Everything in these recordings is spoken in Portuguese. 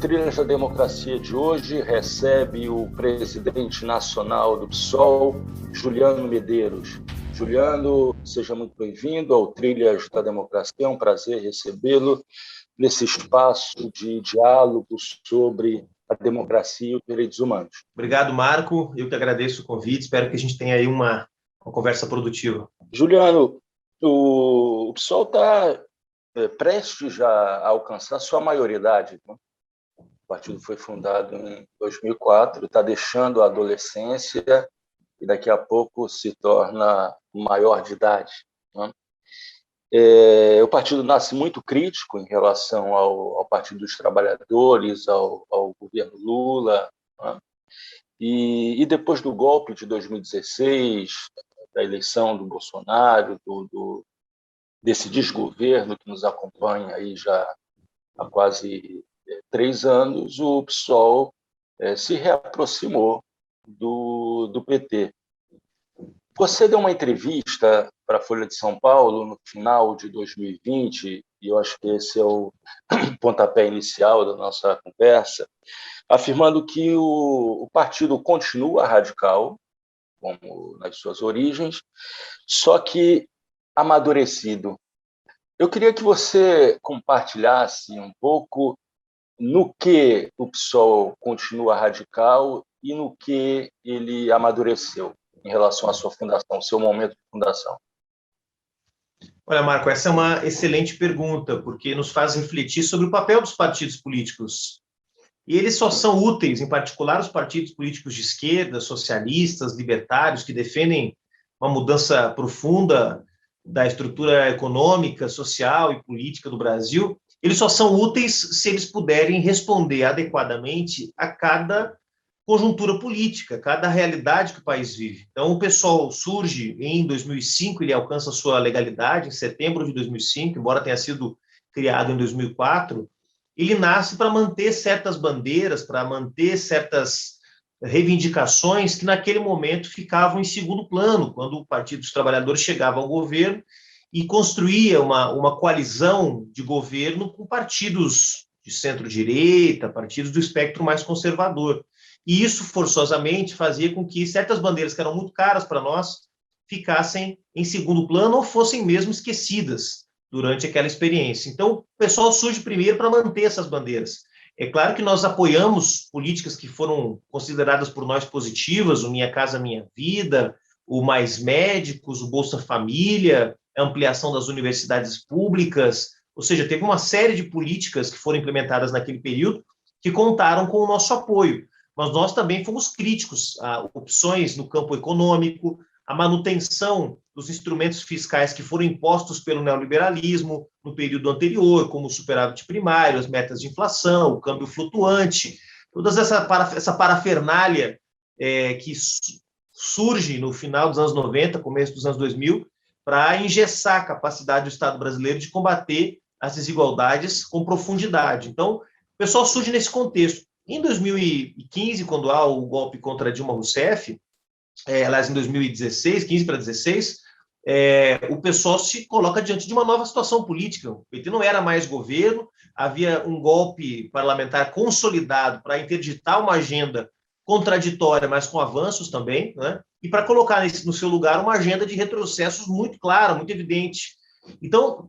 Trilhas da Democracia de hoje recebe o presidente nacional do PSOL, Juliano Medeiros. Juliano, seja muito bem-vindo ao Trilhas da Democracia. É um prazer recebê-lo nesse espaço de diálogo sobre a democracia e os direitos humanos. Obrigado, Marco. Eu que agradeço o convite. Espero que a gente tenha aí uma conversa produtiva. Juliano, o PSOL está prestes já a alcançar sua maioridade, né? O partido foi fundado em 2004, está deixando a adolescência e daqui a pouco se torna maior de idade, né? O partido nasce muito crítico em relação ao Partido dos Trabalhadores, ao governo Lula, né? E depois do golpe de 2016, da eleição do Bolsonaro, desse desgoverno que nos acompanha aí já há quase 3 anos, o PSOL se reaproximou do PT. Você deu uma entrevista para a Folha de São Paulo no final de 2020, e eu acho que esse é o pontapé inicial da nossa conversa, afirmando que o partido continua radical, como nas suas origens, só que amadurecido. Eu queria que você compartilhasse um pouco no que o PSOL continua radical e no que ele amadureceu em relação à sua fundação, seu momento de fundação. Olha, Marco, essa é uma excelente pergunta, porque nos faz refletir sobre o papel dos partidos políticos. E eles só são úteis, em particular os partidos políticos de esquerda, socialistas, libertários, que defendem uma mudança profunda da estrutura econômica, social e política do Brasil. Eles só são úteis se eles puderem responder adequadamente a cada conjuntura política, cada realidade que o país vive. Então, o PSOL surge em 2005, ele alcança sua legalidade em setembro de 2005, embora tenha sido criado em 2004, ele nasce para manter certas bandeiras, para manter certas reivindicações que naquele momento ficavam em segundo plano, quando o Partido dos Trabalhadores chegava ao governo e construía uma coalizão de governo com partidos de centro-direita, partidos do espectro mais conservador. E isso, forçosamente, fazia com que certas bandeiras que eram muito caras para nós ficassem em segundo plano ou fossem mesmo esquecidas durante aquela experiência. Então, o pessoal surge primeiro para manter essas bandeiras. É claro que nós apoiamos políticas que foram consideradas por nós positivas, o Minha Casa Minha Vida, o Mais Médicos, o Bolsa Família, a ampliação das universidades públicas, ou seja, teve uma série de políticas que foram implementadas naquele período que contaram com o nosso apoio. Mas nós também fomos críticos a opções no campo econômico, a manutenção dos instrumentos fiscais que foram impostos pelo neoliberalismo no período anterior, como o superávit primário, as metas de inflação, o câmbio flutuante, toda essa parafernália que surge no final dos anos 90, começo dos anos 2000, para engessar a capacidade do Estado brasileiro de combater as desigualdades com profundidade. Então, o pessoal surge nesse contexto. Em 2015, quando há o golpe contra Dilma Rousseff, aliás, em 2016, 15 para 16, o pessoal se coloca diante de uma nova situação política. O PT não era mais governo, havia um golpe parlamentar consolidado para interditar uma agenda contraditória, mas com avanços também, né? E para colocar no seu lugar uma agenda de retrocessos muito clara, muito evidente. Então,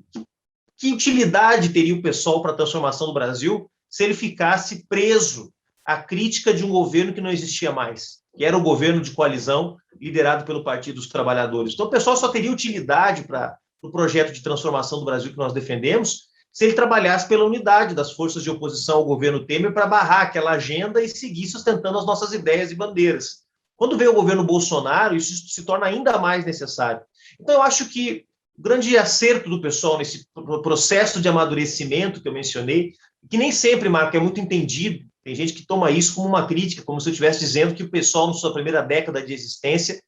que utilidade teria o PSOL para a transformação do Brasil se ele ficasse preso à crítica de um governo que não existia mais, que era o governo de coalizão liderado pelo Partido dos Trabalhadores? Então, o pessoal só teria utilidade para o projeto de transformação do Brasil que nós defendemos se ele trabalhasse pela unidade das forças de oposição ao governo Temer para barrar aquela agenda e seguir sustentando as nossas ideias e bandeiras. Quando vem o governo Bolsonaro, isso se torna ainda mais necessário. Então, eu acho que o grande acerto do pessoal nesse processo de amadurecimento que eu mencionei, que nem sempre, Marco, é muito entendido. Tem gente que toma isso como uma crítica, como se eu estivesse dizendo que o PSOL, na sua primeira década de existência,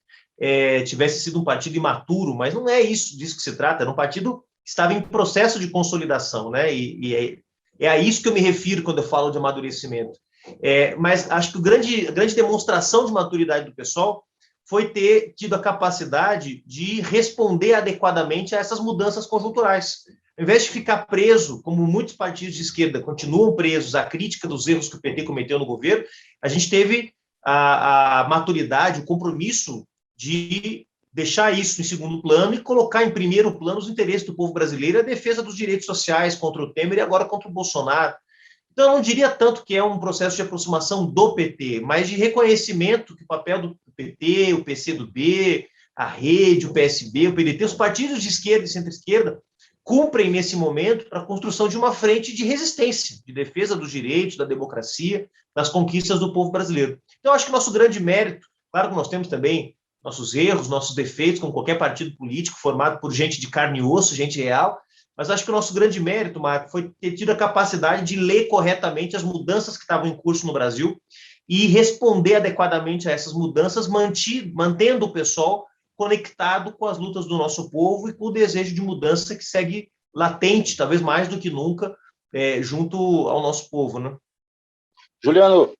tivesse sido um partido imaturo, mas não é disso que se trata. Era um partido que estava em processo de consolidação, né? E é a isso que eu me refiro quando eu falo de amadurecimento. Mas acho que a grande demonstração de maturidade do PSOL foi ter tido a capacidade de responder adequadamente a essas mudanças conjunturais. ao invés de ficar preso, como muitos partidos de esquerda continuam presos à crítica dos erros que o PT cometeu no governo, a gente teve a maturidade, o compromisso de deixar isso em segundo plano e colocar em primeiro plano os interesses do povo brasileiro, a defesa dos direitos sociais contra o Temer e agora contra o Bolsonaro. Então, eu não diria tanto que é um processo de aproximação do PT, mas de reconhecimento que o papel do PT, o PCdoB, a Rede, o PSB, o PDT, os partidos de esquerda e centro-esquerda cumprem nesse momento para a construção de uma frente de resistência, de defesa dos direitos, da democracia, das conquistas do povo brasileiro. Então, eu acho que o nosso grande mérito, claro que nós temos também nossos erros, nossos defeitos, como qualquer partido político formado por gente de carne e osso, gente real, mas acho que o nosso grande mérito, Marco, foi ter tido a capacidade de ler corretamente as mudanças que estavam em curso no Brasil e responder adequadamente a essas mudanças, mantendo o pessoal conectado com as lutas do nosso povo e com o desejo de mudança que segue latente, talvez mais do que nunca, junto ao nosso povo, né? Juliano,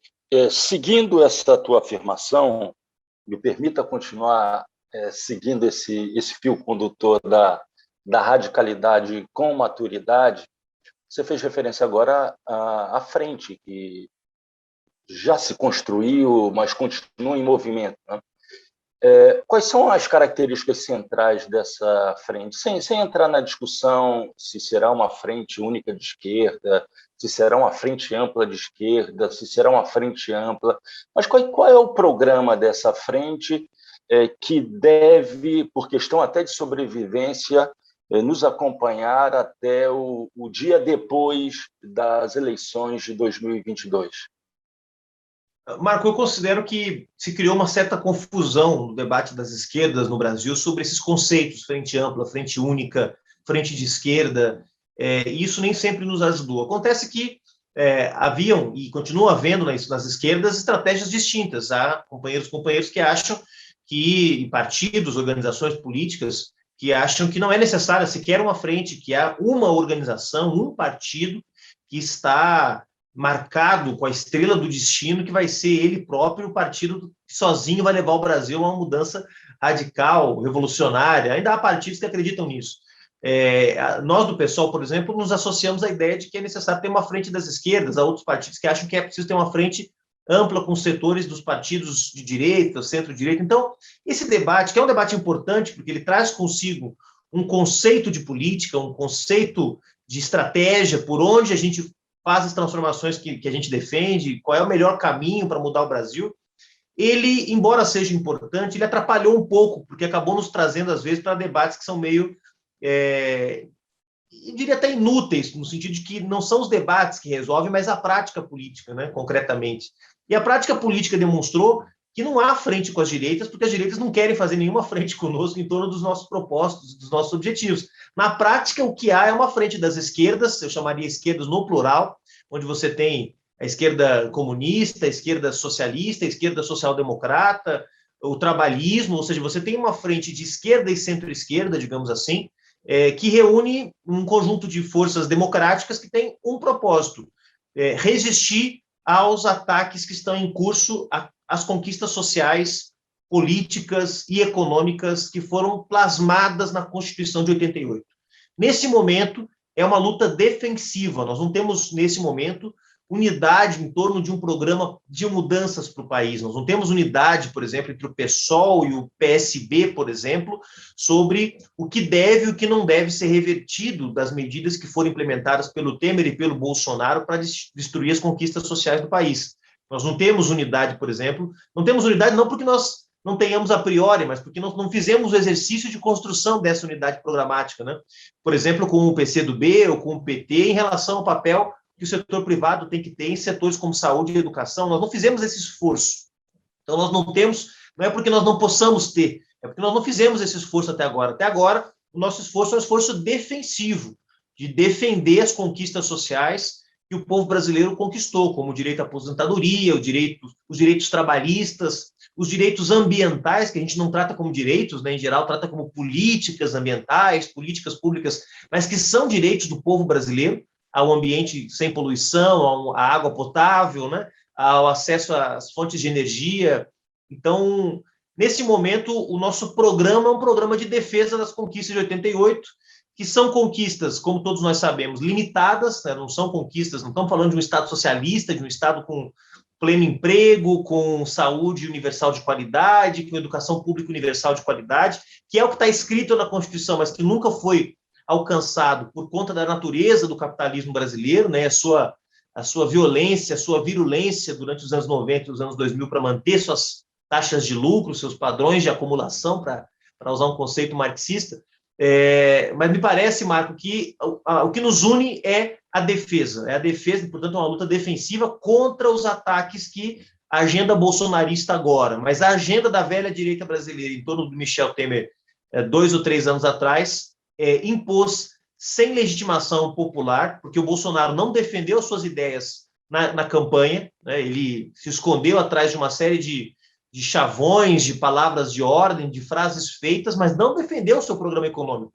seguindo essa tua afirmação, me permita continuar seguindo esse fio condutor da radicalidade com maturidade. Você fez referência agora à frente, que já se construiu, mas continua em movimento, né? Quais são as características centrais dessa frente? Sem entrar na discussão se será uma frente única de esquerda, se será uma frente ampla de esquerda, se será uma frente ampla, mas qual é o programa dessa frente que deve, por questão até de sobrevivência, nos acompanhar até o dia depois das eleições de 2022? Marco, eu considero que se criou uma certa confusão no debate das esquerdas no Brasil sobre esses conceitos, frente ampla, frente única, frente de esquerda, e isso nem sempre nos ajudou. Acontece que haviam e continuam havendo nas esquerdas estratégias distintas. Há companheiros que acham que, partidos, organizações políticas, que acham que não é necessária sequer uma frente, que há uma organização, um partido que está marcado com a estrela do destino, que vai ser ele próprio o partido que sozinho vai levar o Brasil a uma mudança radical, revolucionária. Ainda há partidos que acreditam nisso. Nós do PSOL, por exemplo, nos associamos à ideia de que é necessário ter uma frente das esquerdas, há outros partidos que acham que é preciso ter uma frente ampla com setores dos partidos de direita, centro-direita. Então, esse debate, que é um debate importante, porque ele traz consigo um conceito de política, um conceito de estratégia, por onde a gente faz as transformações que a gente defende, qual é o melhor caminho para mudar o Brasil, ele, embora seja importante, ele atrapalhou um pouco, porque acabou nos trazendo, às vezes, para debates que são meio, eu diria até inúteis, no sentido de que não são os debates que resolvem, mas a prática política, né, concretamente. E a prática política demonstrou que não há frente com as direitas, porque as direitas não querem fazer nenhuma frente conosco em torno dos nossos propósitos, dos nossos objetivos. Na prática, o que há é uma frente das esquerdas, eu chamaria esquerdas no plural, onde você tem a esquerda comunista, a esquerda socialista, a esquerda social-democrata, o trabalhismo, ou seja, você tem uma frente de esquerda e centro-esquerda, digamos assim, que reúne um conjunto de forças democráticas que tem um propósito, resistir aos ataques que estão em curso às conquistas sociais, políticas e econômicas que foram plasmadas na Constituição de 88. Nesse momento, é uma luta defensiva. Nós não temos, nesse momento, unidade em torno de um programa de mudanças para o país. Nós não temos unidade, por exemplo, entre o PSOL e o PSB, por exemplo, sobre o que deve e o que não deve ser revertido das medidas que foram implementadas pelo Temer e pelo Bolsonaro para destruir as conquistas sociais do país. Nós não temos unidade, por exemplo, não temos unidade não porque nós não tenhamos a priori, mas porque nós não fizemos o exercício de construção dessa unidade programática, né? Por exemplo, com o PCdoB ou com o PT, em relação ao papel que o setor privado tem que ter em setores como saúde e educação. Nós não fizemos esse esforço. Então, nós não temos, não é porque nós não possamos ter, é porque nós não fizemos esse esforço até agora. Até agora, o nosso esforço é um esforço defensivo, de defender as conquistas sociais que o povo brasileiro conquistou, como o direito à aposentadoria, os direitos trabalhistas, os direitos ambientais, que a gente não trata como direitos, né, em geral, trata como políticas ambientais, políticas públicas, mas que são direitos do povo brasileiro, ao ambiente sem poluição, à água potável, né, ao acesso às fontes de energia. Então, nesse momento, o nosso programa é um programa de defesa das conquistas de 88, que são conquistas, como todos nós sabemos, limitadas, né? Não são conquistas, não estamos falando de um Estado socialista, de um Estado com pleno emprego, com saúde universal de qualidade, com educação pública universal de qualidade, que é o que está escrito na Constituição, mas que nunca foi alcançado por conta da natureza do capitalismo brasileiro, né? A sua violência, a sua virulência durante os anos 90 e os anos 2000 para manter suas taxas de lucro, seus padrões de acumulação, para usar um conceito marxista. Mas me parece, Marco, que o que nos une é a defesa, e, portanto, uma luta defensiva contra os ataques que a agenda bolsonarista agora, mas a agenda da velha direita brasileira, em torno do Michel Temer, 2 ou 3 anos atrás, impôs sem legitimação popular, porque o Bolsonaro não defendeu suas ideias na campanha, né? Ele se escondeu atrás de uma série de chavões, de palavras de ordem, de frases feitas, mas não defendeu o seu programa econômico,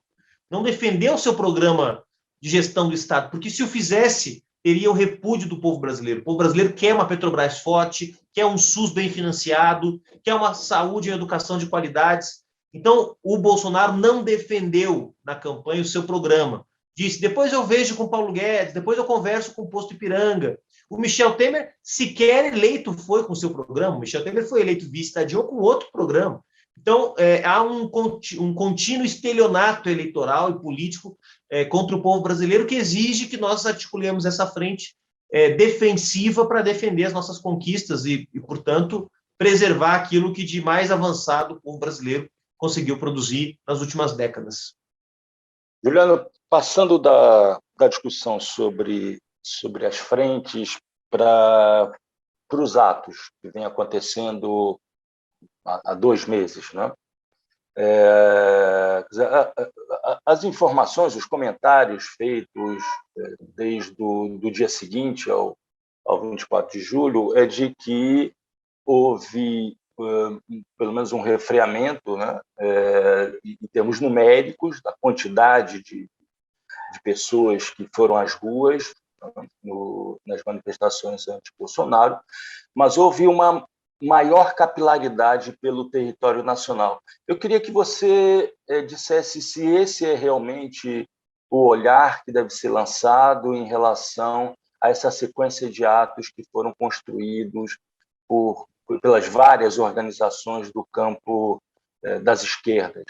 não defendeu o seu programa de gestão do Estado, porque se o fizesse, teria o repúdio do povo brasileiro. O povo brasileiro quer uma Petrobras forte, quer um SUS bem financiado, quer uma saúde e educação de qualidades. Então, o Bolsonaro não defendeu na campanha o seu programa. Disse, depois eu vejo com Paulo Guedes, depois eu converso com o Posto Ipiranga. O Michel Temer sequer eleito foi com o seu programa. O Michel Temer foi eleito vice da Dilma com outro programa. Então, há um contínuo estelionato eleitoral e político contra o povo brasileiro que exige que nós articulemos essa frente defensiva para defender as nossas conquistas e, portanto, preservar aquilo que de mais avançado o povo brasileiro conseguiu produzir nas últimas décadas. Juliano, passando da discussão sobre as frentes para os atos que vem acontecendo há 2 meses, né? As informações, os comentários feitos desde do dia seguinte ao 24 de julho é de que houve pelo menos um refreamento, né? Em termos numéricos, da quantidade de pessoas que foram às ruas nas manifestações anti-Bolsonaro, mas houve uma maior capilaridade pelo território nacional. Eu queria que você dissesse se esse é realmente o olhar que deve ser lançado em relação a essa sequência de atos que foram construídos pelas várias organizações do campo das esquerdas.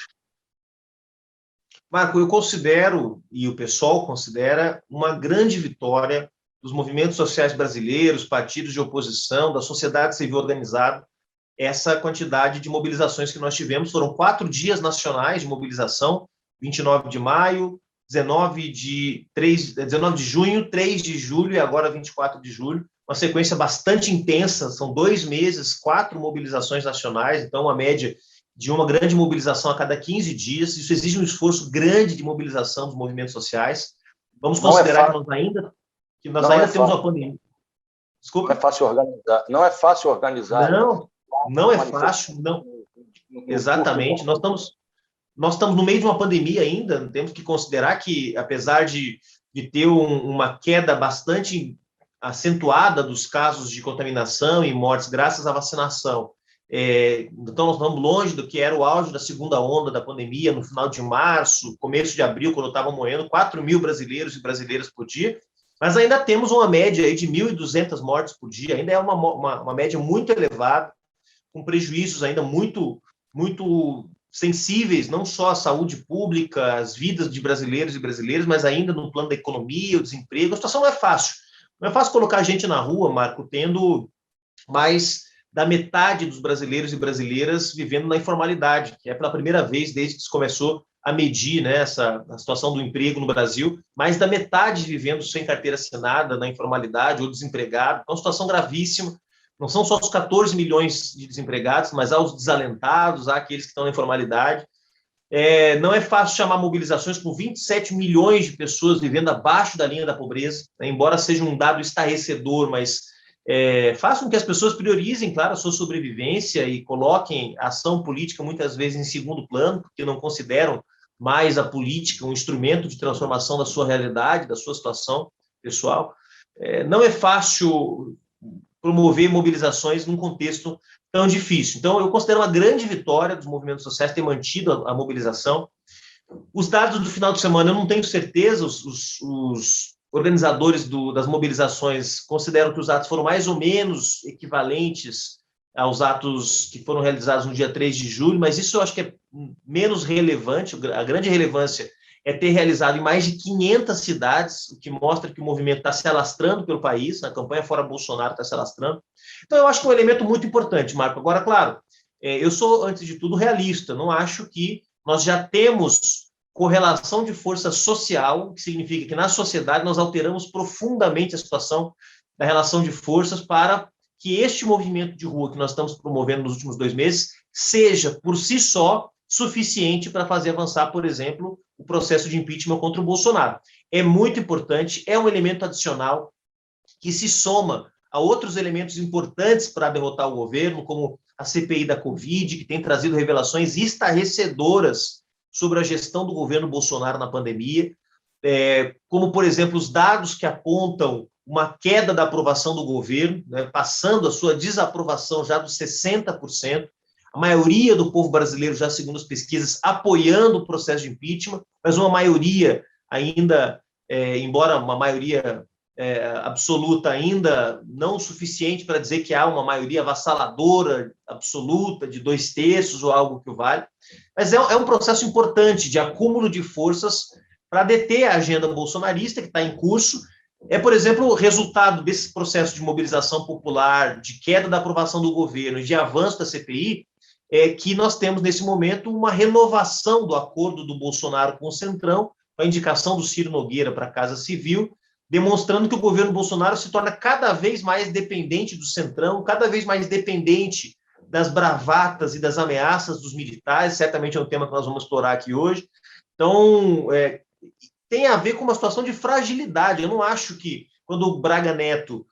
Marco, eu considero, e o pessoal considera, uma grande vitória dos movimentos sociais brasileiros, partidos de oposição, da sociedade civil organizada, essa quantidade de mobilizações que nós tivemos. Foram 4 dias nacionais de mobilização, 29 de maio, 19 de junho, 3 de julho e agora 24 de julho. Uma sequência bastante intensa, são 2 meses, 4 mobilizações nacionais, então uma média de uma grande mobilização a cada 15 dias. Isso exige um esforço grande de mobilização dos movimentos sociais. Vamos considerar que nós ainda temos uma pandemia. Desculpa. Não é fácil organizar. Não é fácil organizar. Não é fácil. Não. Exatamente. Nós estamos no meio de uma pandemia ainda. Temos que considerar que, apesar de ter uma queda bastante acentuada dos casos de contaminação e mortes graças à vacinação, então nós estamos longe do que era o auge da segunda onda da pandemia, no final de março, começo de abril, quando estavam morrendo 4.000 brasileiros e brasileiras por dia, mas ainda temos uma média aí de 1.200 mortes por dia, ainda é uma média muito elevada, com prejuízos ainda muito, muito sensíveis, não só à saúde pública, às vidas de brasileiros e brasileiras, mas ainda no plano da economia, o desemprego. A situação não é fácil. Não é fácil colocar gente na rua, Marco, tendo mais da metade dos brasileiros e brasileiras vivendo na informalidade, que é pela primeira vez desde que se começou a medir, né, a situação do emprego no Brasil, mais da metade vivendo sem carteira assinada, na informalidade ou desempregado. Então, uma situação gravíssima. Não são só os 14 milhões de desempregados, mas há os desalentados, há aqueles que estão na informalidade. Não é fácil chamar mobilizações com 27 milhões de pessoas vivendo abaixo da linha da pobreza, né? Embora seja um dado estarrecedor, mas faz com que as pessoas priorizem, claro, a sua sobrevivência e coloquem a ação política muitas vezes em segundo plano, porque não consideram mais a política um instrumento de transformação da sua realidade, da sua situação pessoal. Não é fácil promover mobilizações num contexto tão difícil. Então, eu considero uma grande vitória dos movimentos sociais ter mantido a mobilização. Os dados do final de semana, eu não tenho certeza, os organizadores das mobilizações consideram que os atos foram mais ou menos equivalentes aos atos que foram realizados no dia 3 de julho, mas isso eu acho que é menos relevante. A grande relevância é ter realizado em mais de 500 cidades, o que mostra que o movimento está se alastrando pelo país, a campanha Fora Bolsonaro está se alastrando. Então, eu acho que é um elemento muito importante, Marco. Agora, claro, eu sou, antes de tudo, realista, não acho que nós já temos correlação de força social, que significa que na sociedade nós alteramos profundamente a situação da relação de forças para que este movimento de rua que nós estamos promovendo nos últimos 2 meses seja, por si só, suficiente para fazer avançar, por exemplo, o processo de impeachment contra o Bolsonaro. É muito importante, é um elemento adicional que se soma a outros elementos importantes para derrotar o governo, como a CPI da Covid, que tem trazido revelações estarrecedoras sobre a gestão do governo Bolsonaro na pandemia, como, por exemplo, os dados que apontam uma queda da aprovação do governo, né, passando a sua desaprovação já dos 60%, a maioria do povo brasileiro, já segundo as pesquisas, apoiando o processo de impeachment, mas uma maioria ainda, embora uma maioria absoluta ainda não suficiente para dizer que há uma maioria avassaladora absoluta de 2/3 ou algo que o vale, mas é um processo importante de acúmulo de forças para deter a agenda bolsonarista que está em curso. Por exemplo, o resultado desse processo de mobilização popular, de queda da aprovação do governo e de avanço da CPI, é que nós temos, nesse momento, uma renovação do acordo do Bolsonaro com o Centrão, com a indicação do Ciro Nogueira para a Casa Civil, demonstrando que o governo Bolsonaro se torna cada vez mais dependente do Centrão, cada vez mais dependente das bravatas e das ameaças dos militares, certamente é um tema que nós vamos explorar aqui hoje. Então, tem a ver com uma situação de fragilidade. Eu não acho que, quando o Braga Neto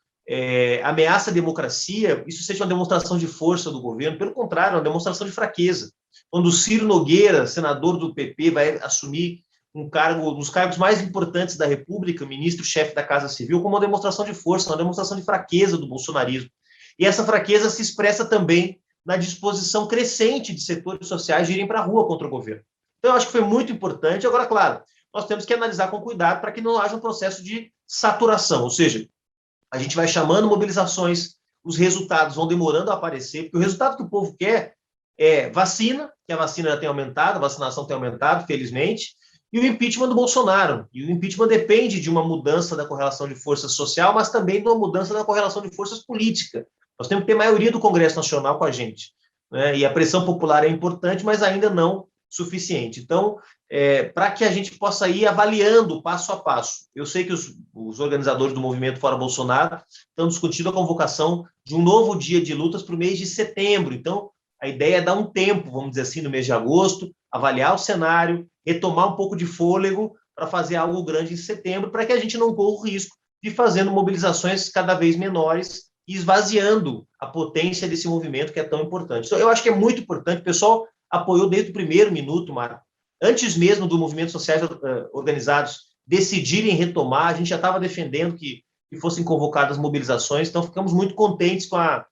ameaça a democracia, isso seja uma demonstração de força do governo, pelo contrário, é uma demonstração de fraqueza. Quando o Ciro Nogueira, senador do PP, vai assumir um dos cargos mais importantes da República, ministro-chefe da Casa Civil, como uma demonstração de força, uma demonstração de fraqueza do bolsonarismo. E essa fraqueza se expressa também na disposição crescente de setores sociais de irem para a rua contra o governo. Então, eu acho que foi muito importante. Agora, claro, nós temos que analisar com cuidado para que não haja um processo de saturação, ou seja, a gente vai chamando mobilizações, os resultados vão demorando a aparecer, porque o resultado que o povo quer é vacina, que a vacina já tem aumentado, a vacinação tem aumentado, felizmente, e o impeachment do Bolsonaro. E o impeachment depende de uma mudança da correlação de forças social, mas também de uma mudança da correlação de forças política. Nós temos que ter maioria do Congresso Nacional com a gente, né? E a pressão popular é importante, mas ainda não suficiente. Então, para que a gente possa ir avaliando passo a passo. Eu sei que os organizadores do movimento Fora Bolsonaro estão discutindo a convocação de um novo dia de lutas para o mês de setembro. Então, a ideia é dar um tempo, vamos dizer assim, no mês de agosto, avaliar o cenário, retomar um pouco de fôlego para fazer algo grande em setembro, para que a gente não corra o risco de fazendo mobilizações cada vez menores e esvaziando a potência desse movimento que é tão importante. Então, eu acho que é muito importante, o pessoal apoiou desde o primeiro minuto, Marco. Antes mesmo do movimento sociais organizados decidirem retomar, a gente já estava defendendo que fossem convocadas mobilizações, então ficamos muito contentes com a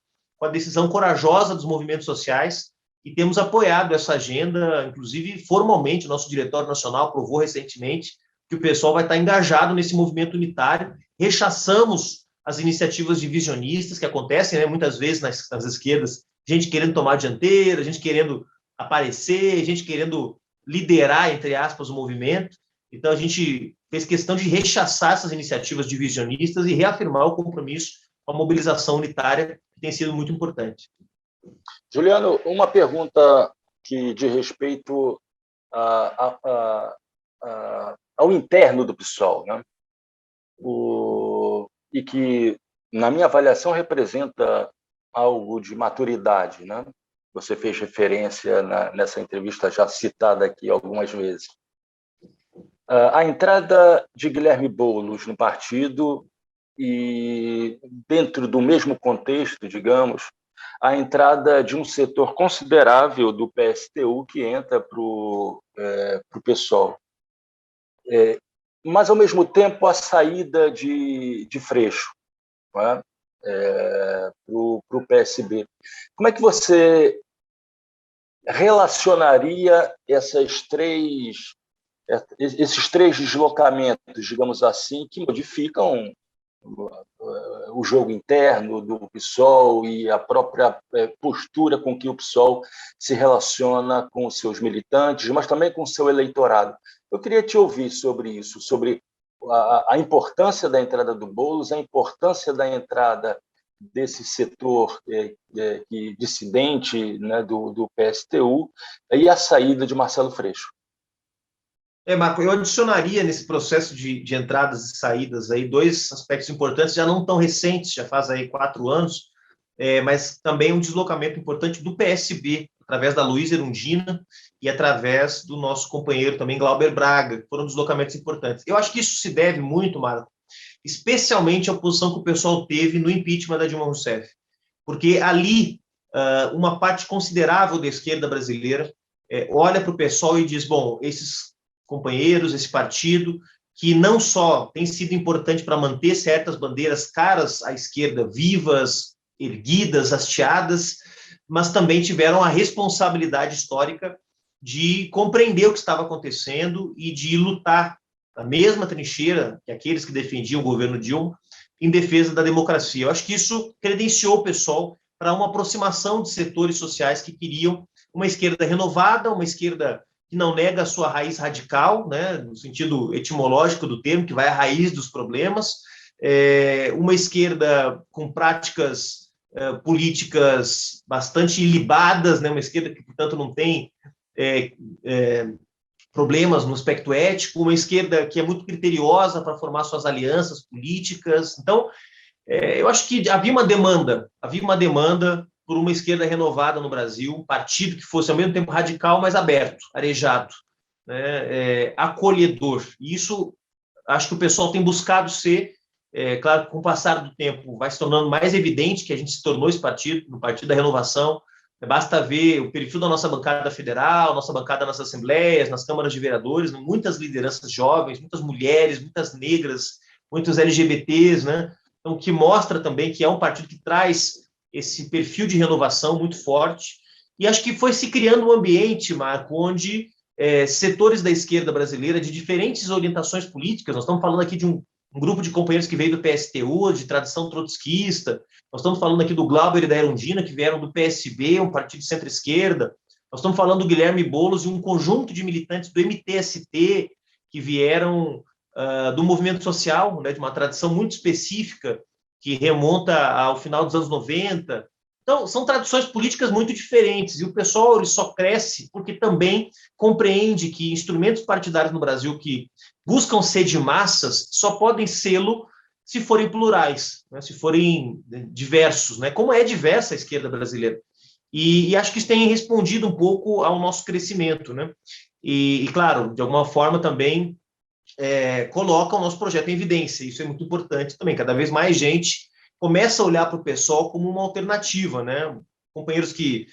decisão corajosa dos movimentos sociais e temos apoiado essa agenda, inclusive formalmente, o nosso diretório nacional aprovou recentemente que o pessoal vai estar engajado nesse movimento unitário. Rechaçamos as iniciativas divisionistas que acontecem, né, muitas vezes nas esquerdas, gente querendo tomar a dianteira, gente querendo aparecer, gente querendo liderar, entre aspas, o movimento. Então, a gente fez questão de rechaçar essas iniciativas divisionistas e reafirmar o compromisso com a mobilização unitária, que tem sido muito importante. Juliano, uma pergunta que diz respeito ao interno do PSOL, né? E que, na minha avaliação, representa algo de maturidade, né? Você fez referência nessa entrevista já citada aqui algumas vezes. A entrada de Guilherme Boulos no partido e, dentro do mesmo contexto, digamos, a entrada de um setor considerável do PSTU que entra para o PSOL. Mas, ao mesmo tempo, a saída de Freixo, né, para o PSB. Como é que você relacionaria essas três esses três deslocamentos, digamos assim, que modificam o jogo interno do PSOL e a própria postura com que o PSOL se relaciona com os seus militantes, mas também com o seu eleitorado. Eu queria te ouvir sobre isso, sobre a importância da entrada do Boulos, a importância da entrada desse setor dissidente, né, do PSTU, e a saída de Marcelo Freixo. Marco, eu adicionaria nesse processo de entradas e saídas aí dois aspectos importantes, já não tão recentes, já faz aí 4 anos, mas também um deslocamento importante do PSB, através da Luísa Erundina e através do nosso companheiro também, Glauber Braga, que foram deslocamentos importantes. Eu acho que isso se deve muito, Marco, especialmente à posição que o pessoal teve no impeachment da Dilma Rousseff, porque ali uma parte considerável da esquerda brasileira olha para o pessoal e diz, bom, esses companheiros, esse partido, que não só tem sido importante para manter certas bandeiras caras à esquerda vivas, erguidas, hasteadas, mas também tiveram a responsabilidade histórica de compreender o que estava acontecendo e de lutar na mesma trincheira que aqueles que defendiam o governo Dilma em defesa da democracia. Eu acho que isso credenciou o pessoal para uma aproximação de setores sociais que queriam uma esquerda renovada, uma esquerda que não nega a sua raiz radical, né, no sentido etimológico do termo, que vai à raiz dos problemas, uma esquerda com práticas políticas bastante ilibadas, né, uma esquerda que, portanto, não tem problemas no aspecto ético, uma esquerda que é muito criteriosa para formar suas alianças políticas. Então, eu acho que havia uma demanda por uma esquerda renovada no Brasil, um partido que fosse ao mesmo tempo radical, mas aberto, arejado, né, acolhedor. E isso acho que o pessoal tem buscado ser, claro, com o passar do tempo vai se tornando mais evidente que a gente se tornou esse partido, no Partido da Renovação. Basta ver o perfil da nossa bancada federal, nossa bancada nas assembleias, nas câmaras de vereadores, muitas lideranças jovens, muitas mulheres, muitas negras, muitos LGBTs, né? Então, que mostra também que é um partido que traz esse perfil de renovação muito forte. E acho que foi se criando um ambiente, Marco, onde setores da esquerda brasileira, de diferentes orientações políticas, nós estamos falando aqui de um grupo de companheiros que veio do PSTU, de tradição trotskista, nós estamos falando aqui do Glauber e da Erundina, que vieram do PSB, um partido de centro-esquerda, nós estamos falando do Guilherme Boulos e um conjunto de militantes do MTST, que vieram do movimento social, né, de uma tradição muito específica, que remonta ao final dos anos 90. Então, são tradições políticas muito diferentes, e o pessoal ele só cresce porque também compreende que instrumentos partidários no Brasil que buscam ser de massas só podem sê-lo se forem plurais, né, se forem diversos, né, como é diversa a esquerda brasileira. E acho que isso tem respondido um pouco ao nosso crescimento, né? E claro, de alguma forma também coloca o nosso projeto em evidência. Isso é muito importante também. Cada vez mais gente começa a olhar para o PSOL como uma alternativa, né? Companheiros que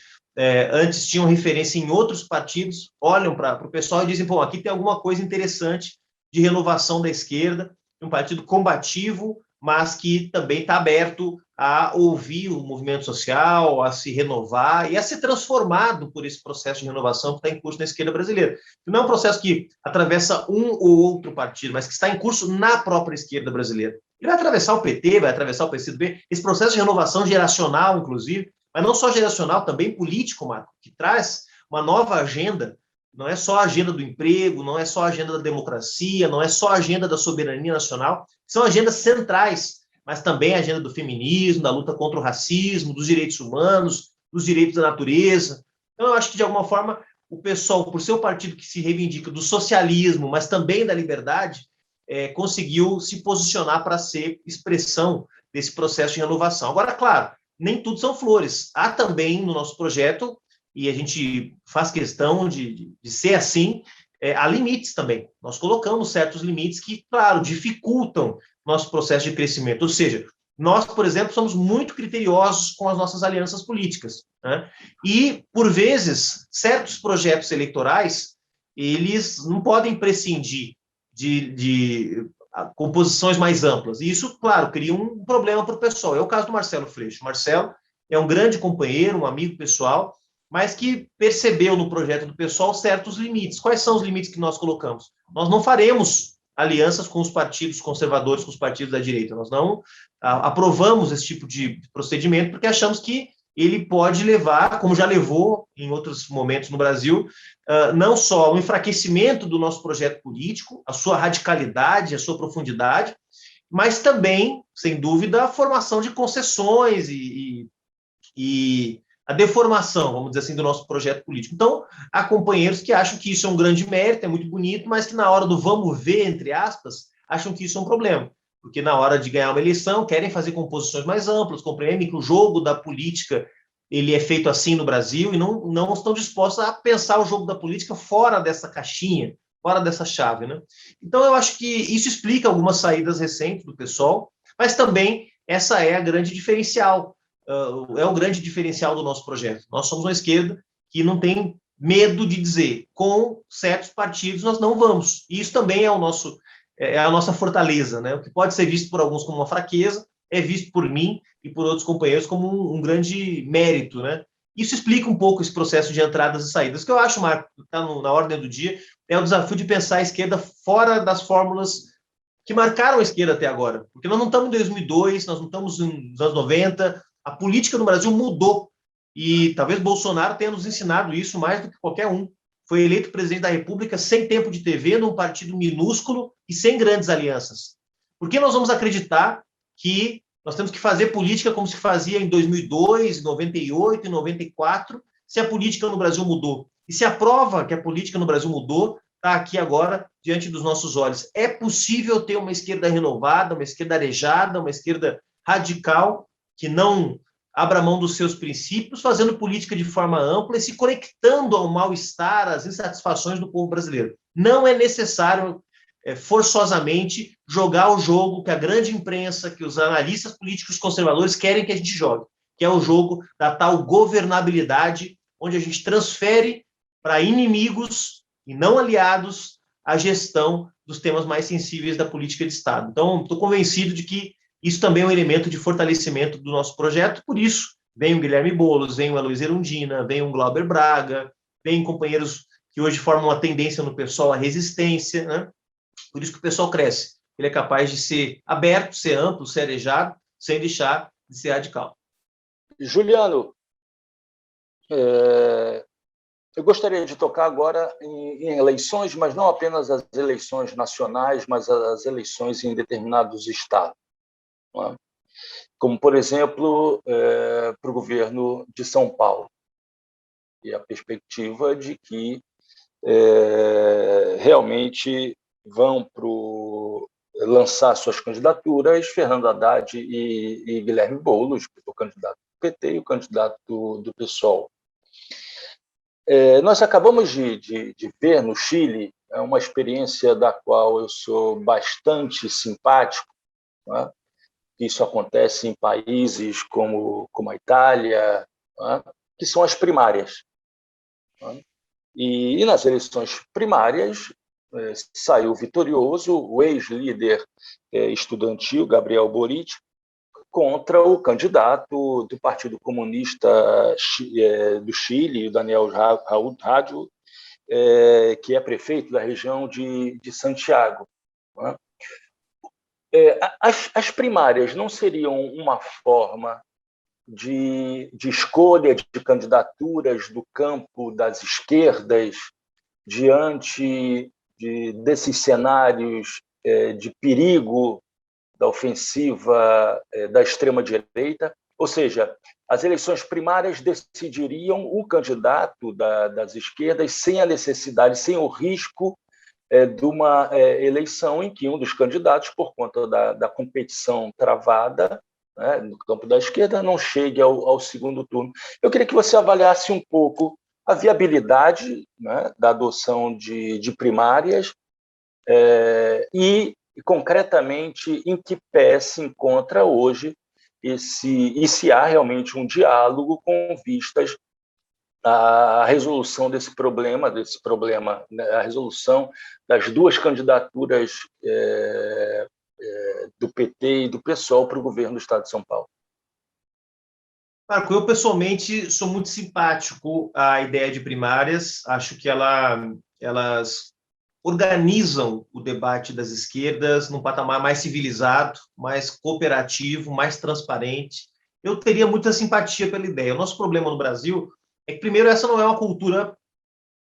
antes tinham referência em outros partidos olham para o PSOL e dizem, bom, aqui tem alguma coisa interessante de renovação da esquerda, um partido combativo, mas que também está aberto a ouvir o movimento social, a se renovar e a ser transformado por esse processo de renovação que está em curso na esquerda brasileira. Não é um processo que atravessa um ou outro partido, mas que está em curso na própria esquerda brasileira. Ele vai atravessar o PT, vai atravessar o PCdoB, esse processo de renovação geracional, inclusive, mas não só geracional, também político, Marco, que traz uma nova agenda. Não é só a agenda do emprego, não é só a agenda da democracia, não é só a agenda da soberania nacional, são agendas centrais, mas também a agenda do feminismo, da luta contra o racismo, dos direitos humanos, dos direitos da natureza. Então, eu acho que, de alguma forma, o PSOL, por ser o partido que se reivindica do socialismo, mas também da liberdade, conseguiu se posicionar para ser expressão desse processo de renovação. Agora, claro, nem tudo são flores. Há também no nosso projeto, e a gente faz questão de ser assim, há limites também. Nós colocamos certos limites que, claro, dificultam nosso processo de crescimento. Ou seja, nós, por exemplo, somos muito criteriosos com as nossas alianças políticas, né? E, por vezes, certos projetos eleitorais, eles não podem prescindir de composições mais amplas. E isso, claro, cria um problema para o pessoal. É o caso do Marcelo Freixo. O Marcelo é um grande companheiro, um amigo pessoal, mas que percebeu no projeto do PSOL certos limites. Quais são os limites que nós colocamos? Nós não faremos alianças com os partidos conservadores, com os partidos da direita. Nós não aprovamos esse tipo de procedimento porque achamos que ele pode levar, como já levou em outros momentos no Brasil, não só ao enfraquecimento do nosso projeto político, a sua radicalidade, a sua profundidade, mas também, sem dúvida, a formação de concessões e a deformação, vamos dizer assim, do nosso projeto político. Então, há companheiros que acham que isso é um grande mérito, é muito bonito, mas que na hora do vamos ver, entre aspas, acham que isso é um problema. Porque na hora de ganhar uma eleição, querem fazer composições mais amplas, compreendem que o jogo da política ele é feito assim no Brasil e não estão dispostos a pensar o jogo da política fora dessa caixinha, fora dessa chave, né? Então, eu acho que isso explica algumas saídas recentes do PSOL, mas também essa é a grande diferencial, é o grande diferencial do nosso projeto. Nós somos uma esquerda que não tem medo de dizer, com certos partidos nós não vamos. E isso também é a nossa fortaleza, né? O que pode ser visto por alguns como uma fraqueza, é visto por mim e por outros companheiros como um grande mérito, né? Isso explica um pouco esse processo de entradas e saídas, que eu acho, Marco, está na ordem do dia, é o desafio de pensar a esquerda fora das fórmulas que marcaram a esquerda até agora. Porque nós não estamos em 2002, nós não estamos nos anos 90, a política no Brasil mudou. E talvez Bolsonaro tenha nos ensinado isso mais do que qualquer um. Foi eleito presidente da República sem tempo de TV, num partido minúsculo e sem grandes alianças. Por que nós vamos acreditar que nós temos que fazer política como se fazia em 2002, 98 e 94, se a política no Brasil mudou? E se a prova que a política no Brasil mudou está aqui agora diante dos nossos olhos. É possível ter uma esquerda renovada, uma esquerda arejada, uma esquerda radical, que não abra mão dos seus princípios, fazendo política de forma ampla e se conectando ao mal-estar, às insatisfações do povo brasileiro. Não é necessário, forçosamente, jogar o jogo que a grande imprensa, que os analistas políticos conservadores querem que a gente jogue, que é o jogo da tal governabilidade, onde a gente transfere para inimigos e não aliados a gestão dos temas mais sensíveis da política de Estado. Então, estou convencido de que isso também é um elemento de fortalecimento do nosso projeto, por isso vem o Guilherme Boulos, vem o Aloysio Erundina, vem o Glauber Braga, vem companheiros que hoje formam uma tendência no PSOL à resistência, né? Por isso que o PSOL cresce. Ele é capaz de ser aberto, ser amplo, ser arejado, sem deixar de ser radical. Juliano, eu gostaria de tocar agora em eleições, mas não apenas as eleições nacionais, mas as eleições em determinados estados. Não é? Como, por exemplo, para o governo de São Paulo. E a perspectiva de que realmente vão lançar suas candidaturas Fernando Haddad e Guilherme Boulos, o candidato do PT e o candidato do PSOL. Nós acabamos de ver no Chile uma experiência da qual eu sou bastante simpático, né? Isso acontece em países como a Itália, né? Que são as primárias. Né? E nas eleições primárias saiu vitorioso o ex-líder estudantil, Gabriel Boric, contra o candidato do Partido Comunista do Chile, Daniel Raul, que é prefeito da região de Santiago. Né? As primárias não seriam uma forma de escolha de candidaturas do campo das esquerdas diante desses cenários de perigo da ofensiva da extrema-direita? Ou seja, as eleições primárias decidiriam o candidato das esquerdas sem a necessidade, sem o risco de uma eleição em que um dos candidatos, por conta da competição travada, né, no campo da esquerda, não chegue ao segundo turno. Eu queria que você avaliasse um pouco a viabilidade, né, da adoção de primárias e, concretamente, em que pé se encontra hoje e se há realmente um diálogo com vistas à resolução desse problema, né, a resolução das duas candidaturas do PT e do PSOL para o governo do Estado de São Paulo. Marco, eu pessoalmente sou muito simpático à ideia de primárias, acho que elas organizam o debate das esquerdas num patamar mais civilizado, mais cooperativo, mais transparente. Eu teria muita simpatia pela ideia. O nosso problema no Brasil é que, primeiro, essa não é uma cultura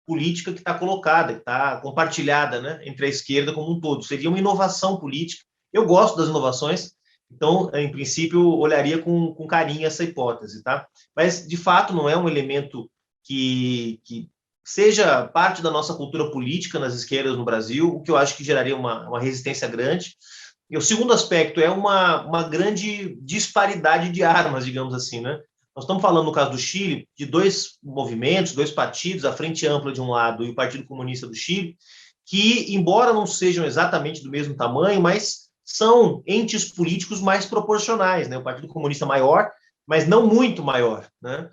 política que está colocada, que está compartilhada, né, entre a esquerda como um todo. Seria uma inovação política. Eu gosto das inovações, então, em princípio, olharia com carinho essa hipótese, tá? Mas, de fato, não é um elemento que seja parte da nossa cultura política nas esquerdas no Brasil, o que eu acho que geraria uma resistência grande. E o segundo aspecto é uma grande disparidade de armas, digamos assim, né? Nós estamos falando, no caso do Chile, de dois movimentos, dois partidos, a Frente Ampla de um lado e o Partido Comunista do Chile, que, embora não sejam exatamente do mesmo tamanho, mas são entes políticos mais proporcionais, né? O Partido Comunista maior, mas não muito maior, né?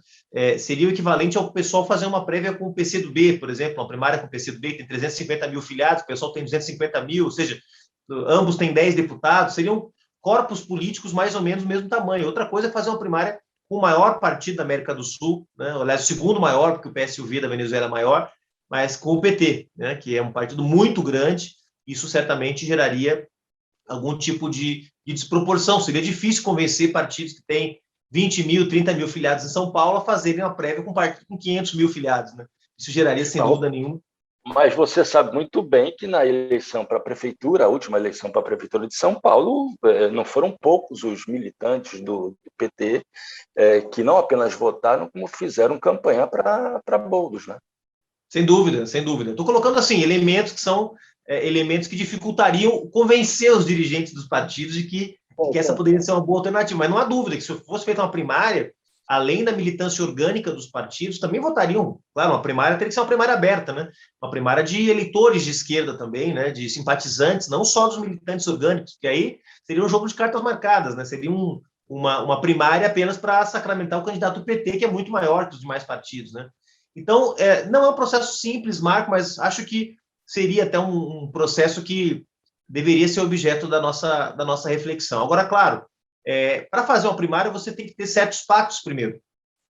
Seria o equivalente ao pessoal fazer uma prévia com o PCdoB, por exemplo, uma primária com o PCdoB, que tem 350 mil filiados, o pessoal tem 250 mil, ou seja, ambos têm 10 deputados, seriam corpos políticos mais ou menos do mesmo tamanho. Outra coisa é fazer uma primária com o maior partido da América do Sul, né? Aliás, o segundo maior, porque o PSUV da Venezuela é maior, mas com o PT, né? Que é um partido muito grande. Isso certamente geraria algum tipo de desproporção. Seria difícil convencer partidos que têm 20 mil, 30 mil filiados em São Paulo a fazerem uma prévia com um partido com 500 mil filiados, né? Isso geraria, sem dúvida nenhuma. Mas você sabe muito bem que na eleição para a prefeitura, a última eleição para a prefeitura de São Paulo, não foram poucos os militantes do PT que não apenas votaram, como fizeram campanha para Boulos, né? Sem dúvida, sem dúvida. Estou colocando assim elementos que são elementos que dificultariam convencer os dirigentes dos partidos de que essa poderia ser uma boa alternativa. Mas não há dúvida que se fosse feita uma primária, além da militância orgânica dos partidos, também votariam. Claro, uma primária teria que ser uma primária aberta, né? Uma primária de eleitores de esquerda também, né? De simpatizantes, não só dos militantes orgânicos, que aí seria um jogo de cartas marcadas, né? Seria uma primária apenas para sacramentar o candidato do PT, que é muito maior que os demais partidos, né? Então, não é um processo simples, Marco, mas acho que seria até um processo que deveria ser objeto da nossa reflexão. Agora, claro, para fazer uma primária, você tem que ter certos pactos primeiro.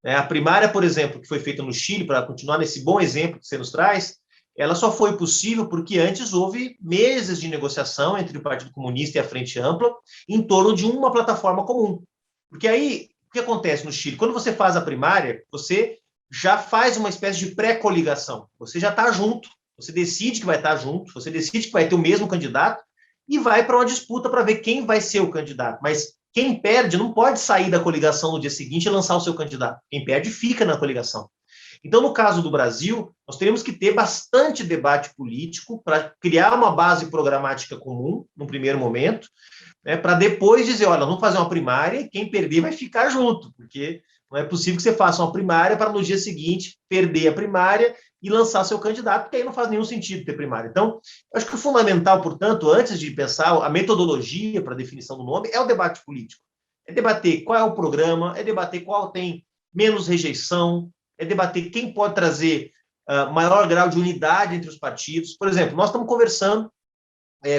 A primária, por exemplo, que foi feita no Chile, para continuar nesse bom exemplo que você nos traz, ela só foi possível porque antes houve meses de negociação entre o Partido Comunista e a Frente Ampla em torno de uma plataforma comum. Porque aí, o que acontece no Chile? Quando você faz a primária, você já faz uma espécie de pré-coligação. Você já está junto, você decide que vai estar junto, você decide que vai ter o mesmo candidato e vai para uma disputa para ver quem vai ser o candidato. Mas quem perde não pode sair da coligação no dia seguinte e lançar o seu candidato. Quem perde fica na coligação. Então, no caso do Brasil, nós teríamos que ter bastante debate político para criar uma base programática comum, no primeiro momento, né, para depois dizer, olha, vamos fazer uma primária e quem perder vai ficar junto, porque não é possível que você faça uma primária para no dia seguinte perder a primária e lançar seu candidato, porque aí não faz nenhum sentido ter primária. Então, eu acho que o fundamental, portanto, antes de pensar a metodologia para a definição do nome, é o debate político. É debater qual é o programa, é debater qual tem menos rejeição, é debater quem pode trazer maior grau de unidade entre os partidos. Por exemplo, nós estamos conversando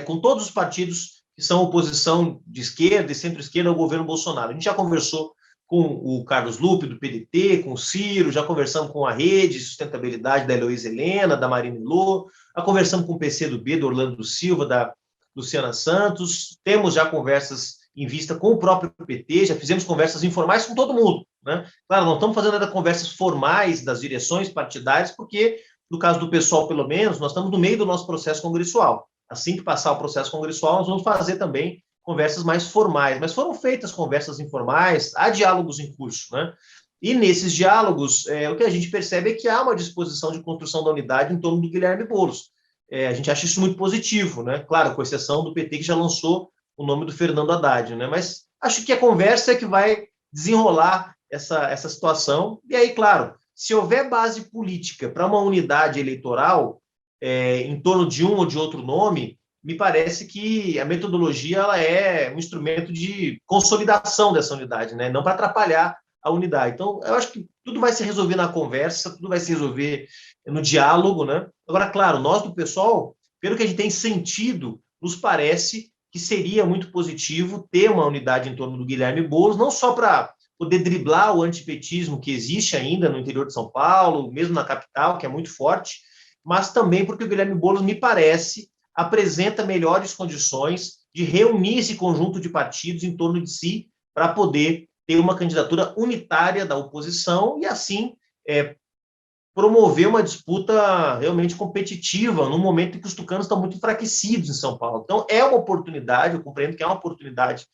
com todos os partidos que são oposição de esquerda e centro-esquerda ao governo Bolsonaro. A gente já conversou com o Carlos Lupe, do PDT, com o Ciro, já conversamos com a Rede Sustentabilidade da Heloísa Helena, da Marina Elô, já conversamos com o PCdoB, do Orlando Silva, da Luciana Santos, temos já conversas em vista com o próprio PT, já fizemos conversas informais com todo mundo, né? Claro, não estamos fazendo ainda conversas formais das direções partidárias, porque, no caso do PSOL, pelo menos, nós estamos no meio do nosso processo congressual. Assim que passar o processo congressual, nós vamos fazer também conversas mais formais, mas foram feitas conversas informais, há diálogos em curso, né? E nesses diálogos, o que a gente percebe é que há uma disposição de construção da unidade em torno do Guilherme Boulos. A gente acha isso muito positivo, né? Claro, com exceção do PT, que já lançou o nome do Fernando Haddad, né? Mas acho que a conversa é que vai desenrolar essa situação. E aí, claro, se houver base política para uma unidade eleitoral em torno de um ou de outro nome, me parece que a metodologia ela é um instrumento de consolidação dessa unidade, né? Não para atrapalhar a unidade. Então, eu acho que tudo vai se resolver na conversa, tudo vai se resolver no diálogo, né? Agora, claro, nós do pessoal, pelo que a gente tem sentido, nos parece que seria muito positivo ter uma unidade em torno do Guilherme Boulos, não só para poder driblar o antipetismo que existe ainda no interior de São Paulo, mesmo na capital, que é muito forte, mas também porque o Guilherme Boulos, me parece, apresenta melhores condições de reunir esse conjunto de partidos em torno de si para poder ter uma candidatura unitária da oposição e, assim, promover uma disputa realmente competitiva no momento em que os tucanos estão muito enfraquecidos em São Paulo. Então, é uma oportunidade, eu compreendo que é uma oportunidade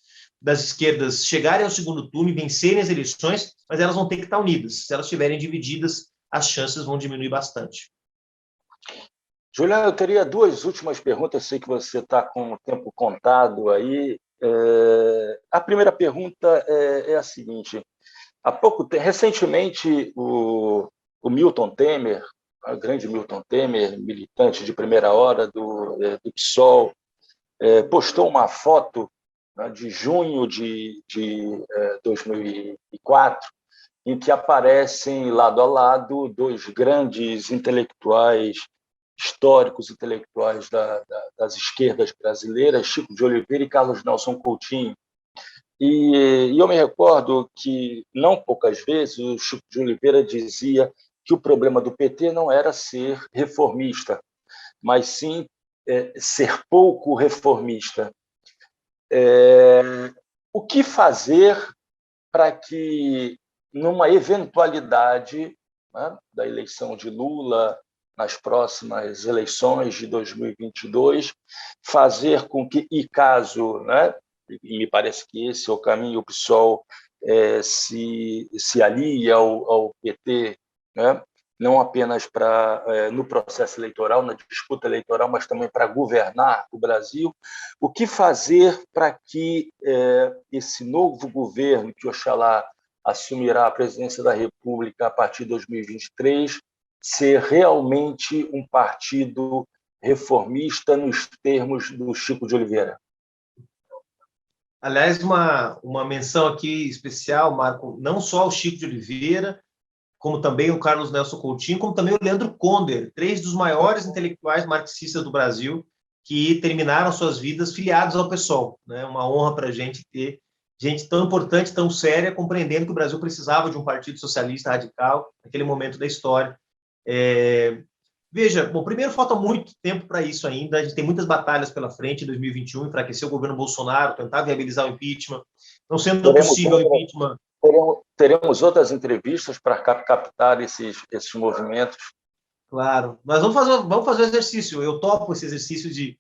das esquerdas chegarem ao segundo turno e vencerem as eleições, mas elas vão ter que estar unidas. Se elas estiverem divididas, as chances vão diminuir bastante. Juliano, eu teria duas últimas perguntas. Eu sei que você está com o tempo contado aí. A primeira pergunta é a seguinte: recentemente, o Milton Temer, o grande Milton Temer, militante de primeira hora do PSOL, postou uma foto, né, de junho de 2004, em que aparecem lado a lado dois grandes intelectuais, históricos intelectuais das esquerdas brasileiras, Chico de Oliveira e Carlos Nelson Coutinho. E eu me recordo que, não poucas vezes, o Chico de Oliveira dizia que o problema do PT não era ser reformista, mas sim ser pouco reformista. O que fazer para que, numa eventualidade, né, da eleição de Lula, nas próximas eleições de 2022, fazer com que, e caso, né, e me parece que esse é o caminho, o PSOL se alie ao PT, né, não apenas no processo eleitoral, na disputa eleitoral, mas também para governar o Brasil. O que fazer para que esse novo governo, que Oxalá assumirá a presidência da República a partir de 2023, ser realmente um partido reformista nos termos do Chico de Oliveira? Aliás, uma menção aqui especial, Marco, não só ao Chico de Oliveira, como também o Carlos Nelson Coutinho, como também o Leandro Konder, três dos maiores intelectuais marxistas do Brasil, que terminaram suas vidas filiados ao PSOL. Né? Uma honra para a gente ter gente tão importante, tão séria, compreendendo que o Brasil precisava de um partido socialista radical naquele momento da história. Veja, bom, primeiro, falta muito tempo para isso ainda, a gente tem muitas batalhas pela frente em 2021, enfraquecer o governo Bolsonaro, tentar viabilizar o impeachment, não sendo possível o impeachment. Teremos outras entrevistas para captar esses movimentos. Claro, mas vamos fazer o exercício, eu topo esse exercício de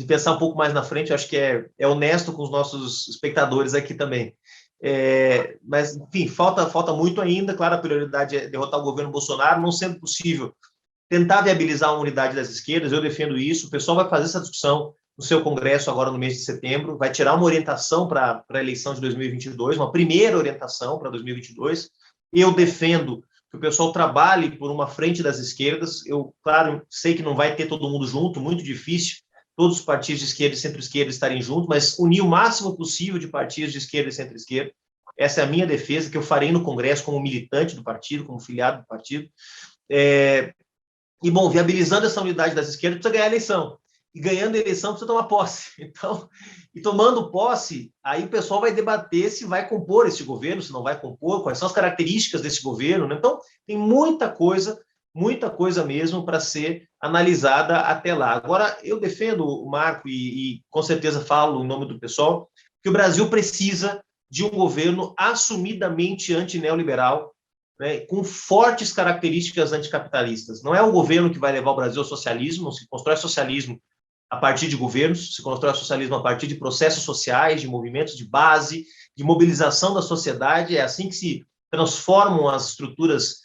pensar um pouco mais na frente, eu acho que é honesto com os nossos espectadores aqui também. Mas, enfim, falta muito ainda, claro, a prioridade é derrotar o governo Bolsonaro, não sendo possível tentar viabilizar uma unidade das esquerdas, eu defendo isso, o pessoal vai fazer essa discussão no seu congresso agora no mês de setembro, vai tirar uma orientação para a eleição de 2022, uma primeira orientação para 2022, eu defendo que o pessoal trabalhe por uma frente das esquerdas, eu, claro, sei que não vai ter todo mundo junto, muito difícil, todos os partidos de esquerda e centro-esquerda estarem juntos, mas unir o máximo possível de partidos de esquerda e centro-esquerda, essa é a minha defesa, que eu farei no congresso como militante do partido, como filiado do partido. E, bom, viabilizando essa unidade das esquerdas, precisa ganhar a eleição. E ganhando a eleição, precisa tomar posse. Então, e tomando posse, aí o pessoal vai debater se vai compor esse governo, se não vai compor, quais são as características desse governo. Né? Então, tem muita coisa mesmo para ser analisada até lá. Agora, eu defendo, Marco, e com certeza falo em nome do pessoal, que o Brasil precisa de um governo assumidamente antineoliberal, né, com fortes características anticapitalistas. Não é o governo que vai levar o Brasil ao socialismo, não se constrói socialismo a partir de governos, se constrói socialismo a partir de processos sociais, de movimentos de base, de mobilização da sociedade, é assim que se transformam as estruturas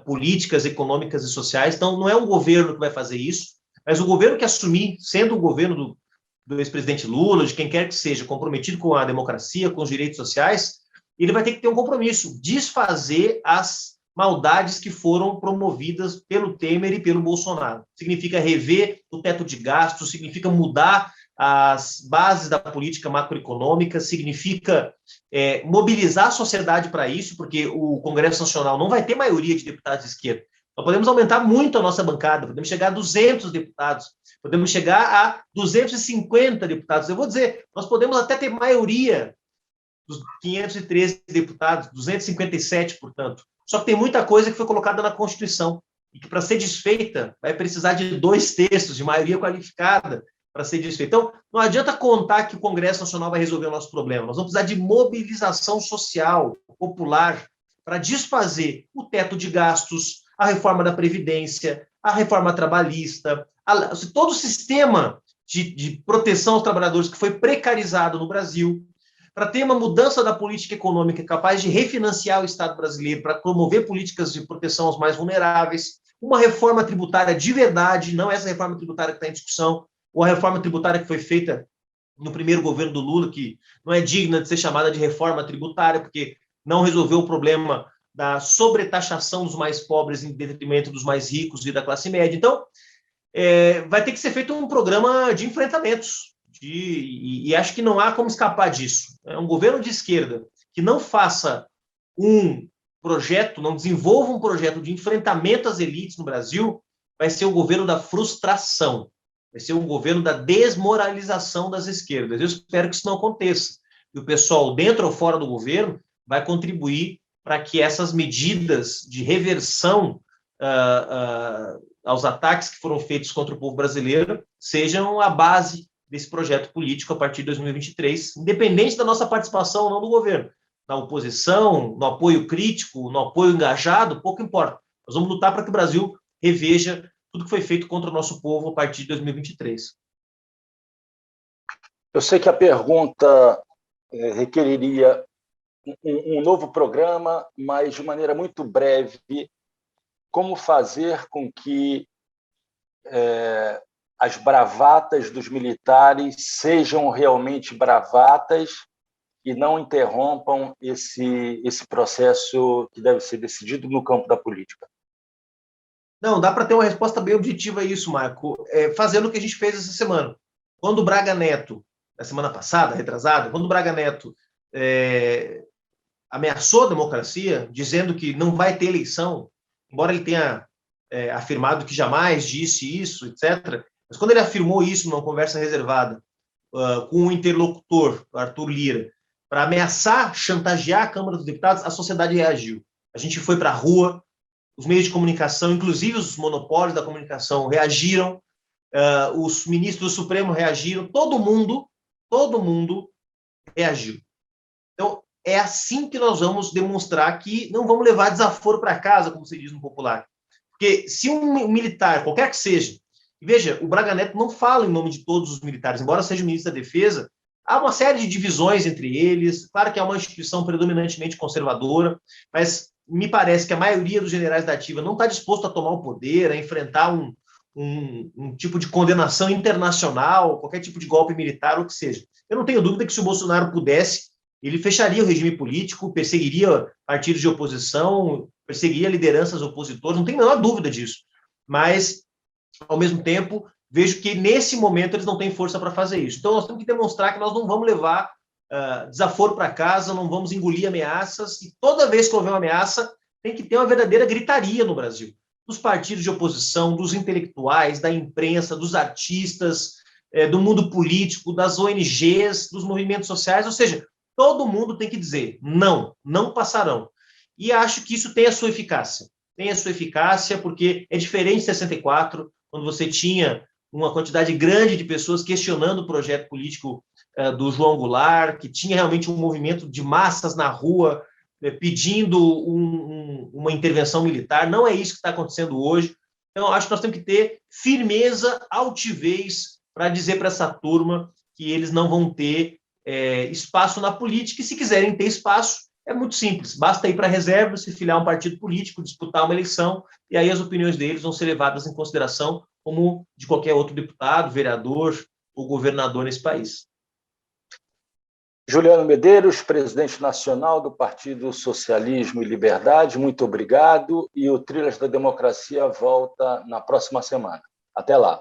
políticas, econômicas e sociais. Então, não é um governo que vai fazer isso, mas o governo que assumir, sendo o governo do ex-presidente Lula, de quem quer que seja, comprometido com a democracia, com os direitos sociais, ele vai ter que ter um compromisso, desfazer as maldades que foram promovidas pelo Temer e pelo Bolsonaro. Significa rever o teto de gastos, significa mudar as bases da política macroeconômica, significa mobilizar a sociedade para isso, porque o Congresso Nacional não vai ter maioria de deputados de esquerda. Nós podemos aumentar muito a nossa bancada, podemos chegar a 200 deputados, podemos chegar a 250 deputados. Eu vou dizer, nós podemos até ter maioria dos 513 deputados, 257, portanto. Só que tem muita coisa que foi colocada na Constituição e que, para ser desfeita, vai precisar de 2/3 de maioria qualificada para ser desfeita. Então, não adianta contar que o Congresso Nacional vai resolver o nosso problema. Nós vamos precisar de mobilização social, popular, para desfazer o teto de gastos, a reforma da Previdência, a reforma trabalhista, todo o sistema de proteção aos trabalhadores que foi precarizado no Brasil, para ter uma mudança da política econômica capaz de refinanciar o Estado brasileiro, para promover políticas de proteção aos mais vulneráveis, uma reforma tributária de verdade, não essa reforma tributária que está em discussão, ou a reforma tributária que foi feita no primeiro governo do Lula, que não é digna de ser chamada de reforma tributária, porque não resolveu o problema da sobretaxação dos mais pobres em detrimento dos mais ricos e da classe média. Então, vai ter que ser feito um programa de enfrentamentos, e acho que não há como escapar disso. É um governo de esquerda que não faça um projeto, não desenvolva um projeto de enfrentamento às elites no Brasil, vai ser o governo da frustração, vai ser um governo da desmoralização das esquerdas. Eu espero que isso não aconteça. E o pessoal, dentro ou fora do governo, vai contribuir para que essas medidas de reversão aos ataques que foram feitos contra o povo brasileiro sejam a base desse projeto político a partir de 2023, independente da nossa participação ou não do governo. Na oposição, no apoio crítico, no apoio engajado, pouco importa. Nós vamos lutar para que o Brasil reveja tudo que foi feito contra o nosso povo a partir de 2023. Eu sei que a pergunta requeriria um novo programa, mas de maneira muito breve, como fazer com que as bravatas dos militares sejam realmente bravatas e não interrompam esse processo que deve ser decidido no campo da política? Não, dá para ter uma resposta bem objetiva a isso, Marco, fazendo o que a gente fez essa semana. Quando o Braga Neto, na semana passada, retrasada, quando o Braga Neto ameaçou a democracia, dizendo que não vai ter eleição, embora ele tenha afirmado que jamais disse isso, etc., mas quando ele afirmou isso numa conversa reservada com um interlocutor, Arthur Lira, para ameaçar, chantagear a Câmara dos Deputados, a sociedade reagiu. A gente foi para a rua, os meios de comunicação, inclusive os monopólios da comunicação, reagiram, os ministros do Supremo reagiram, todo mundo reagiu. Então, é assim que nós vamos demonstrar que não vamos levar desaforo para casa, como se diz no popular. Porque se um militar, qualquer que seja, e veja, o Braga Neto não fala em nome de todos os militares, embora seja o ministro da Defesa, há uma série de divisões entre eles, claro que é uma instituição predominantemente conservadora, mas me parece que a maioria dos generais da ativa não está disposto a tomar o poder, a enfrentar um tipo de condenação internacional, qualquer tipo de golpe militar, ou o que seja. Eu não tenho dúvida que se o Bolsonaro pudesse, ele fecharia o regime político, perseguiria partidos de oposição, perseguiria lideranças opositoras, não tenho a menor dúvida disso. Mas, ao mesmo tempo, vejo que nesse momento eles não têm força para fazer isso. Então, nós temos que demonstrar que nós não vamos levar desaforo para casa, não vamos engolir ameaças, e toda vez que houver uma ameaça, tem que ter uma verdadeira gritaria no Brasil. Dos partidos de oposição, dos intelectuais, da imprensa, dos artistas, do mundo político, das ONGs, dos movimentos sociais, ou seja, todo mundo tem que dizer, não passarão. E acho que isso tem a sua eficácia. Tem a sua eficácia porque é diferente de 64, quando você tinha uma quantidade grande de pessoas questionando o projeto político do João Goulart, que tinha realmente um movimento de massas na rua pedindo uma intervenção militar. Não é isso que está acontecendo hoje. Então, acho que nós temos que ter firmeza, altivez, para dizer para essa turma que eles não vão ter espaço na política, e se quiserem ter espaço, é muito simples, basta ir para a reserva, se filiar a um partido político, disputar uma eleição, e aí as opiniões deles vão ser levadas em consideração como de qualquer outro deputado, vereador ou governador nesse país. Juliano Medeiros, presidente nacional do Partido Socialismo e Liberdade, muito obrigado, e o Trilhas da Democracia volta na próxima semana. Até lá.